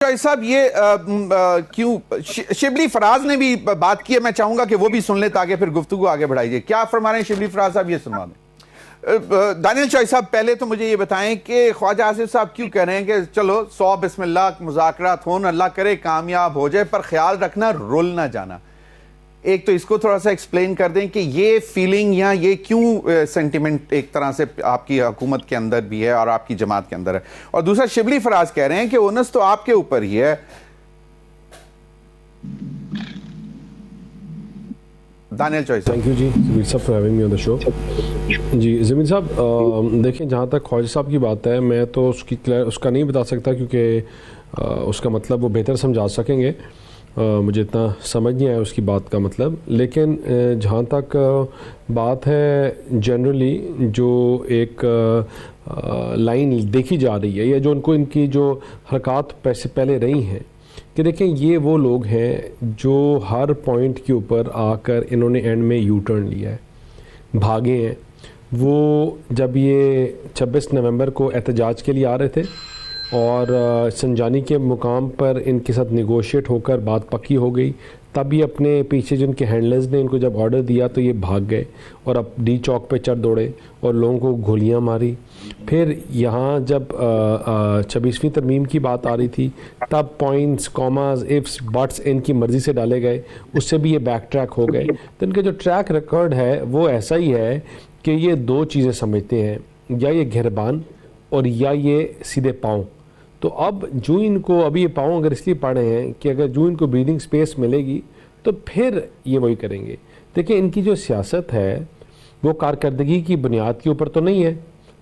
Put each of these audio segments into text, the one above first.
साहब ये क्यों शिबली फराज ने भी बात की है, मैं चाहूंगा कि वो भी सुन ले ताकि फिर गुफ्तगू आगे बढ़ाइए। क्या फरमा रहे हैं शिबली फराज साहब, ये सुनवा दें। दानियल चौई साहब पहले तो मुझे ये बताएं कि ख्वाजा आसिफ साहब क्यों कह रहे हैं कि चलो 100 बिस्मिल्लाह मुज़ाकरात हों, अल्लाह करे कामयाब हो जाए, पर ख्याल रखना रुल ना जाना। एक तो इसको थोड़ा सा एक्सप्लेन कर दें कि ये फीलिंग या ये क्यों सेंटिमेंट एक तरह से आपकी हुकूमत के अंदर भी है और आपकी जमात के अंदर है। और दूसरा, शिबली फराज कह रहे हैं कि ओनस तो आपके ऊपर ही है। दानियल चौई साहब। थैंक यू जी ज़मीर साहब for having me on the show. जी ज़मीर साहब, देखिए जहाँ तक ख्वाजा साहब की बात है, मैं तो उसका नहीं बता सकता क्योंकि उसका मतलब वो बेहतर समझा सकेंगे। मुझे इतना समझ नहीं आया उसकी बात का मतलब, लेकिन जहाँ तक बात है जनरली जो एक लाइन देखी जा रही है या जो उनको इनकी जो हरकत पहले रही हैं कि देखें ये वो लोग हैं जो हर पॉइंट के ऊपर आकर इन्होंने एंड में यू टर्न लिया है, भागे हैं। वो जब ये 26 नवंबर को एहतजाज के लिए आ रहे थे और संजानी के मुकाम पर इनके साथ निगोशिएट होकर बात पक्की हो गई, तब ये अपने पीछे जिनके हैंडलर्स ने इनको जब ऑर्डर दिया तो ये भाग गए और अब डी चौक पे चढ़ दौड़े और लोगों को गोलियां मारी। फिर यहाँ जब 26वीं तरमीम की बात आ रही थी तब पॉइंट्स, कॉमास, इफ्स, बट्स इनकी मर्ज़ी से डाले गए, उससे भी ये बैक ट्रैक हो गए। तो इनका जो ट्रैक रिकॉर्ड है वो ऐसा ही है कि ये दो चीज़ें समझते हैं, या ये घिरबान और या ये सीधे पाँव। तो अब जो इनको अभी ये पाँव अगर इसलिए पड़ रहे हैं कि अगर जो इनको ब्रीदिंग स्पेस मिलेगी तो फिर ये वही करेंगे। देखिए इनकी जो सियासत है वो कारकर्दगी की बुनियाद के ऊपर तो नहीं है।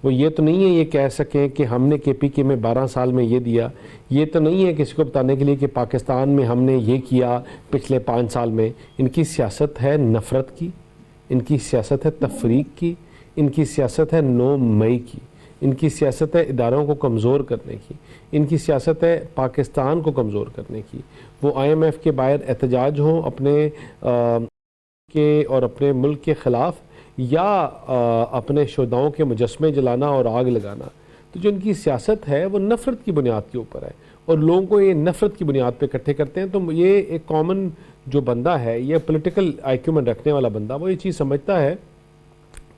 वो ये तो नहीं है ये कह सकें कि हमने KPK में 12 साल में ये दिया। ये तो नहीं है किसी को बताने के लिए कि पाकिस्तान में हमने ये किया पिछले 5 साल में। इनकी सियासत है नफ़रत की, इनकी सियासत है तफरीक की, इनकी सियासत है 9 मई की, इनकी सियासत है इदारों को कमज़ोर करने की, इनकी सियासत है पाकिस्तान को कमज़ोर करने की। वो IMF के बाहर एहतजाज हों अपने के और अपने मुल्क के ख़िलाफ़, या अपने शुहदाओं के मुजस्मे जलाना और आग लगाना। तो जो इनकी सियासत है वो नफ़रत की बुनियाद के ऊपर है और लोगों को ये नफ़रत की बुनियाद पे इकट्ठे करते हैं। तो ये एक कॉमन जो बंदा है, ये पॉलिटिकल आईक्यूमेंट रखने वाला बंदा, वो ये चीज़ समझता है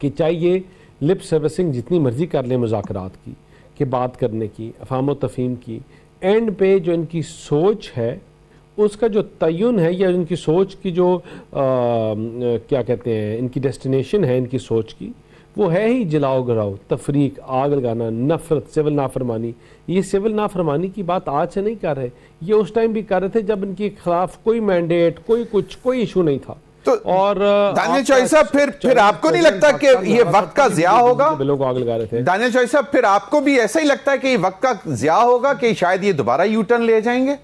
कि चाहे ये लिप सर्विसिंग जितनी मर्ज़ी कर लें मुज़ाकरात की, कि बात करने की, अफ़ाम व तफ़हीम की, एंड पे जो इनकी सोच है उसका जो तयन है या इनकी सोच की जो क्या कहते हैं इनकी डेस्टिनेशन है इनकी सोच की, वो है ही जलाओ गिराओ, तफरीक, आग लगाना, नफ़रत, सिविल नाफरमानी। ये सिविल नाफरमानी की बात आज से नहीं कर रहे, ये उस टाइम भी कर रहे थे जब इनके खिलाफ कोई मैंडेट, कोई इशू नहीं था। तो और दानियल चौई साहब फिर आपको नहीं लगता कि ये वक्त का ज़िया होगा? बिलों को आग लगा रहे थे। दानियल चौई साहब फिर आपको भी ऐसा ही लगता है कि ये वक्त का ज़िया होगा कि शायद ये दोबारा यू टर्न ले जाएंगे?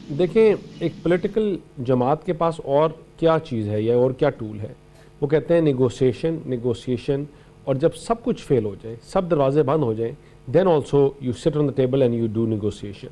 देखें एक पॉलिटिकल जमात के पास और क्या चीज़ है या और क्या टूल है? वो कहते हैं नेगोशिएशन, और जब सब कुछ फेल हो जाए, सब दरवाजे बंद हो जाएं, then also you sit on the table and you do negotiation.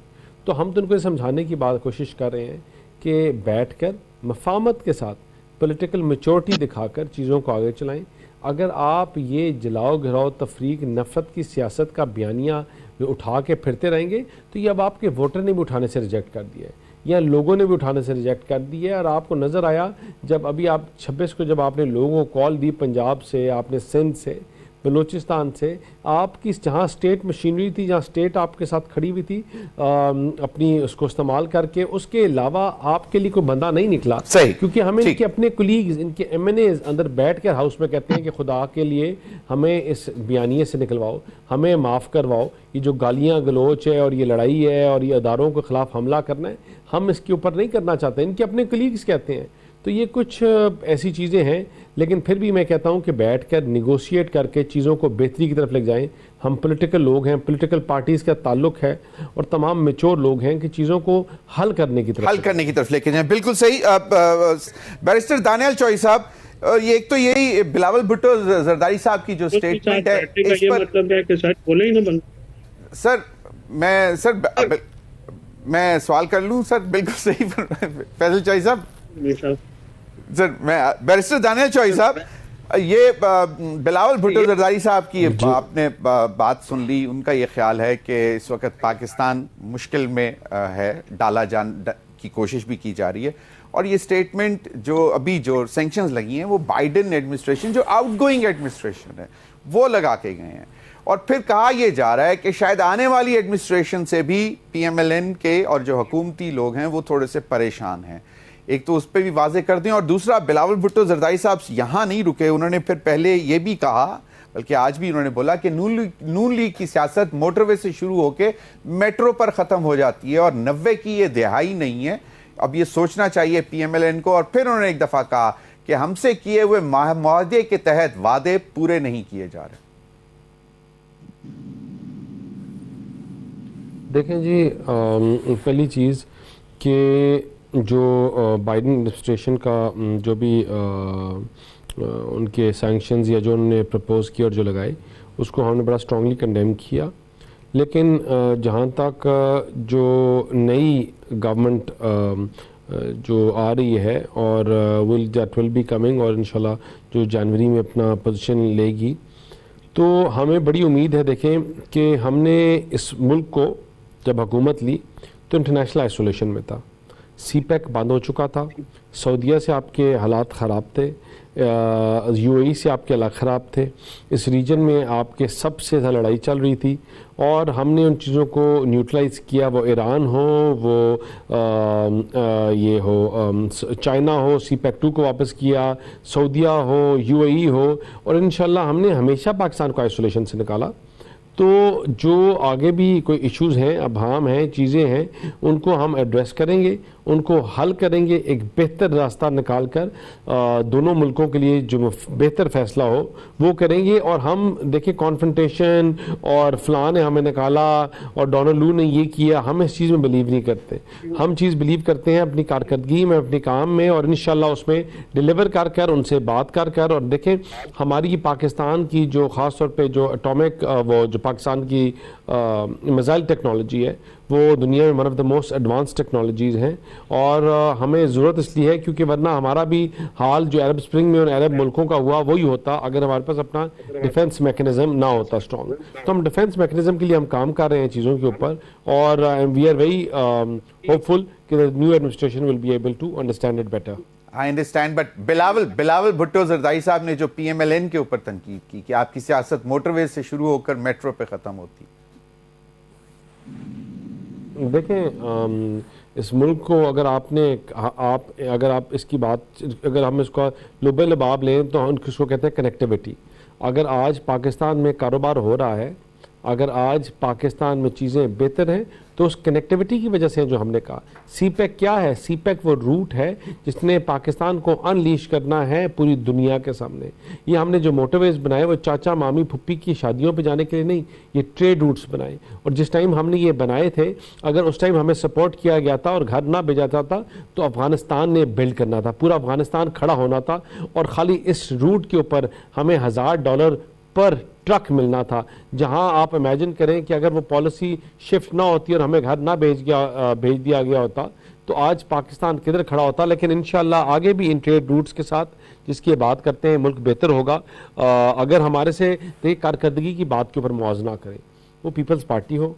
तो हम तो उनको समझाने की कोशिश कर रहे हैं कि बैठकर मफाहमत के साथ पॉलिटिकल मैच्योरिटी दिखाकर चीज़ों को आगे चलाएं। अगर आप ये जलाओ घिराओ, तफरीक, नफ़रत की सियासत का बयानिया उठा के फिरते रहेंगे तो ये अब आपके वोटर ने भी उठाने से रिजेक्ट कर दिया है या लोगों ने भी उठाने से रिजेक्ट कर दिया है। और आपको नज़र आया जब अभी आप 26 को जब आपने लोगों को कॉल दी, पंजाब से, आपने सिंध से, बलूचिस्तान से, आपकी जहाँ स्टेट मशीनरी थी, जहाँ स्टेट आपके साथ खड़ी हुई थी अपनी उसको इस्तेमाल करके, उसके अलावा आपके लिए कोई बंदा नहीं निकला। सही, क्योंकि हमें इनके अपने कुलीग्स, इनके MNAs अंदर बैठ कर हाउस में कहते हैं कि खुदा के लिए हमें इस बयानिए से निकलवाओ, हमें माफ़ करवाओ, ये जो गालियाँ गलोच है और ये लड़ाई है और ये अदारों के ख़िलाफ़ हमला करना है, हम इसके ऊपर नहीं करना चाहते। इनके अपने कुलीग्स कहते हैं। तो ये कुछ ऐसी चीज़ें हैं, लेकिन फिर भी मैं कहता हूं कि बैठकर निगोशिएट करके चीज़ों को बेहतरी की तरफ ले जाएं। हम पॉलिटिकल लोग हैं, पॉलिटिकल पार्टीज़ का ताल्लुक है और तमाम मैच्योर लोग हैं कि चीज़ों को हल करने की तरफ लेके जाएं। बिल्कुल सही। बैरिस्टर दानियल चौई साहब, ये एक तो यही बिलावल भुट्टो जरदारी साहब की जो स्टेटमेंट है, इस पर मतलब है कि शायद बोले ही ना बंद। सर मैं सवाल कर लूं सर? बिल्कुल सही फैसल चौई साहब। सर मैं बैरिस्टर दानियल चौई साहब, ये बिलावल भुट्टो जरदारी साहब की आपने बात सुन ली। उनका ये ख्याल है कि इस वक्त पाकिस्तान मुश्किल में है, की कोशिश भी की जा रही है, और ये स्टेटमेंट जो अभी जो सैंक्शंस लगी हैं वो बाइडेन एडमिनिस्ट्रेशन, जो आउटगोइंग एडमिनिस्ट्रेशन है, वो लगा के गए हैं। और फिर कहा यह जा रहा है कि शायद आने वाली एडमिनिस्ट्रेशन से भी PMLN के और जो हुकूमती लोग हैं वो थोड़े से परेशान हैं। एक तो उस पर भी वाजे कर दें, और दूसरा बिलावल भुट्टो जरदारी साहब यहाँ नहीं रुके, उन्होंने फिर पहले ये भी कहा, बल्कि आज भी उन्होंने बोला कि नून लीग की सियासत मोटरवे से शुरू होकर मेट्रो पर ख़त्म हो जाती है और 90 की ये दिहाई नहीं है, अब ये सोचना चाहिए PMLN को। और फिर उन्होंने एक दफ़ा कहा कि हमसे किए हुए मुआहदे के तहत वादे पूरे नहीं किए जा रहे। देखें जी, पहली चीज़ कि जो बाइडेन एडमिनिस्ट्रेशन का जो भी उनके सैंक्शंस या जो उन्होंने प्रपोज किया और जो लगाए, उसको हमने बड़ा स्ट्रांगली कंडेम किया। लेकिन जहाँ तक जो नई गवर्नमेंट जो आ रही है और दैट विल बी कमिंग, और इंशाल्लाह जो जनवरी में अपना पोजीशन लेगी, तो हमें बड़ी उम्मीद है। देखें कि हमने इस मुल्क को जब हुकूमत ली तो इंटरनेशनल आइसोलेशन में था, CPEC बंद हो चुका था, सऊदीया से आपके हालात ख़राब थे, UAE से आपके हालात ख़राब थे, इस रीजन में आपके सबसे ज़्यादा लड़ाई चल रही थी, और हमने उन चीज़ों को न्यूट्रलाइज़ किया, वो ईरान हो, वो ये हो चाइना हो, CPEC 2 को वापस किया, सऊदीया हो, UAE हो, और इंशाल्लाह हमने हमेशा पाकिस्तान को आइसोलेशन से निकाला। तो जो आगे भी कोई इश्यूज़ हैं, अभाम हैं, चीज़ें हैं, उनको हम एड्रेस करेंगे, उनको हल करेंगे, एक बेहतर रास्ता निकाल कर दोनों मुल्कों के लिए जो बेहतर फ़ैसला हो वो करेंगे। और हम देखिए, कॉन्फ्रंटेशन और फ़लाँ ने हमें निकाला और डोनाल्ड लू ने ये किया, हम इस चीज़ में बिलीव नहीं करते। हम चीज़ बिलीव करते हैं अपनी कारकर्दगी में, अपने काम में, और इंशाल्लाह उसमें डिलीवर कर उनसे बात कर। और देखें, हमारी पाकिस्तान की जो ख़ास तौर पे जो एटॉमिक वो जो पाकिस्तान की मिसाइल टेक्नोलॉजी है, वो दुनिया में one of the most advance technologies हैं, और हमें ज़रूरत इसलिए है क्योंकि वरना हमारा भी हाल जो अरब स्प्रिंग में और अरब मुल्कों का हुआ वही होता अगर हमारे पास अपना डिफेंस मैकेनिज्म ना होता स्ट्रॉन्ग। तो हम डिफेंस मैकेनिज्म के लिए हम काम कर रहे हैं चीज़ों के ऊपर, और वी आर वेरी होपफुल कि the new administration will be able to understand it better. I understand, but Bilawal Bhutto Zardari साहब ने जो PMLN के ऊपर तनकीद की कि आपकी सियासत मोटरवे से शुरू होकर मेट्रो पे ख़त्म होती। देखें, इस मुल्क को अगर अगर आप इसकी बात, अगर हम इसका लुबे लबाब लें तो हम किसको कहते हैं कनेक्टिविटी। अगर आज पाकिस्तान में कारोबार हो रहा है, अगर आज पाकिस्तान में चीज़ें बेहतर हैं, तो उस कनेक्टिविटी की वजह से जो हमने कहा। CPEC क्या है? CPEC वो रूट है जिसने पाकिस्तान को अनलीश करना है पूरी दुनिया के सामने। ये हमने जो मोटरवेज बनाए वो चाचा मामी फुप्पी की शादियों पे जाने के लिए नहीं, ये ट्रेड रूट्स बनाए। और जिस टाइम हमने ये बनाए थे, अगर उस टाइम हमें सपोर्ट किया गया था और घर ना भेजा था तो अफ़गानिस्तान ने बिल्ड करना था, पूरा अफ़गानिस्तान खड़ा होना था, और ख़ाली इस रूट के ऊपर हमें $1000 पर ट्रक मिलना था। जहां आप इमेजिन करें कि अगर वो पॉलिसी शिफ्ट ना होती और हमें घर ना भेज दिया गया होता तो आज पाकिस्तान किधर खड़ा होता। लेकिन इंशाल्लाह आगे भी इन ट्रेड रूट्स के साथ जिसकी बात करते हैं मुल्क बेहतर होगा। अगर हमारे से देखिए कारकर्दगी की बात के ऊपर मुआवजा करें, वो पीपल्स पार्टी हो,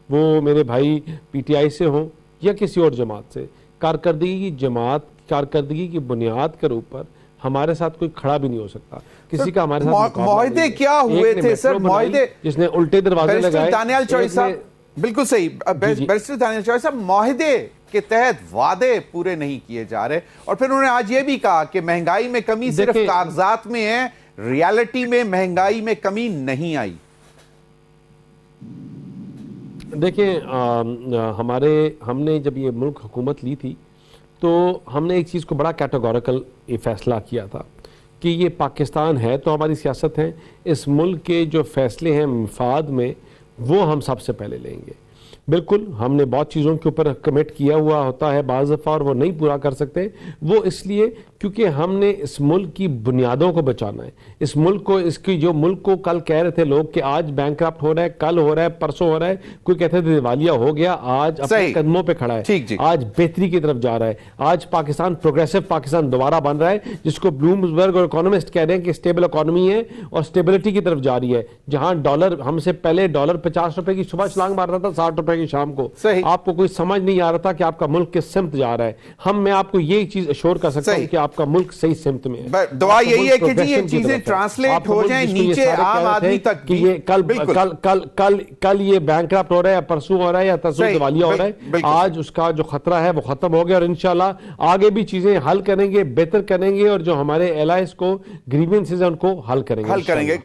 वो मेरे भाई PTI से हो या किसी और जमात से, कारकर्दगी की बुनियाद के ऊपर हमारे साथ कोई खड़ा भी नहीं हो सकता। किसी का हमारे साथ मुआहदे क्या हुए थे सर? मुआहदे जिसने उल्टे दरवाजे लगाए। दानियाल चौधरी साहब, बिल्कुल सही बैरिस्टर दानियाल चौधरी साहब, मुआहदे के तहत वादे पूरे नहीं किए जा रहे। और फिर उन्होंने आज ये भी कहा कि महंगाई में कमी सिर्फ कागजात में है, रियलिटी में महंगाई में कमी नहीं आई। देखिए, हमने जब ये मुल्क हुकूमत ली थी तो हमने एक चीज़ को बड़ा कैटेगोरिकल ये फैसला किया था कि ये पाकिस्तान है तो हमारी सियासत है, इस मुल्क के जो फैसले हैं मफाद में वो हम सबसे पहले लेंगे। बिल्कुल हमने बहुत चीज़ों के ऊपर कमिट किया हुआ होता है बाज़ दफ़ा, और वो नहीं पूरा कर सकते। वो इसलिए क्योंकि हमने इस मुल्क की बुनियादों को बचाना है। इस मुल्क को, इसकी जो मुल्क को कल कह रहे थे लोग कि आज बैंकक्रप्ट हो रहा है, कल हो रहा है, परसों हो रहा है, कोई कहते थे दिवालिया हो गया, आज अपने सही। कदमों पे खड़ा है, ठीक जी। आज बेहतरी की तरफ जा रहा है। आज पाकिस्तान प्रोग्रेसिव पाकिस्तान दोबारा बन रहा है, जिसको ब्लूमबर्ग और इकोनॉमिस्ट कह रहे हैं कि स्टेबल इकोनॉमी है और स्टेबिलिटी की तरफ जा रही है। जहां डॉलर, हमसे पहले डॉलर 50 रुपए की सुबह छलांग मार रहा था, 60 रुपए की शाम को। सही। आपको कोई समझ नहीं आ रहा था कि आपका मुल्क किस सिमत जा रहा है। मैं आपको ये चीज अश्योर कर सकता हूं कि आपका मुल्क सही सिमत में है। दुआ आपका यही मुल्क है कि जी ये progression की चीजें तरफ है। ट्रांसलेट आपका हो मुल्क जाएं जिसको ये नीचे सारे कह आम रहे आदमी थे तक कि भी। ये कल बिल्कुल। कल कल कल कल ये बैंकक्रप्ट हो रहा है, या परसों हो रहा है, या तरसों सही। दिवालिया हो रहा है। बिल्कुल। आज उसका जो खतरा है वो खत्म हो गया, और इंशाल्लाह आगे भी चीजें हल करेंगे, बेहतर करेंगे, और जो हमारे एलाइज को ग्रीवेंसेस है उनको हल करेंगे। हल करेंगे।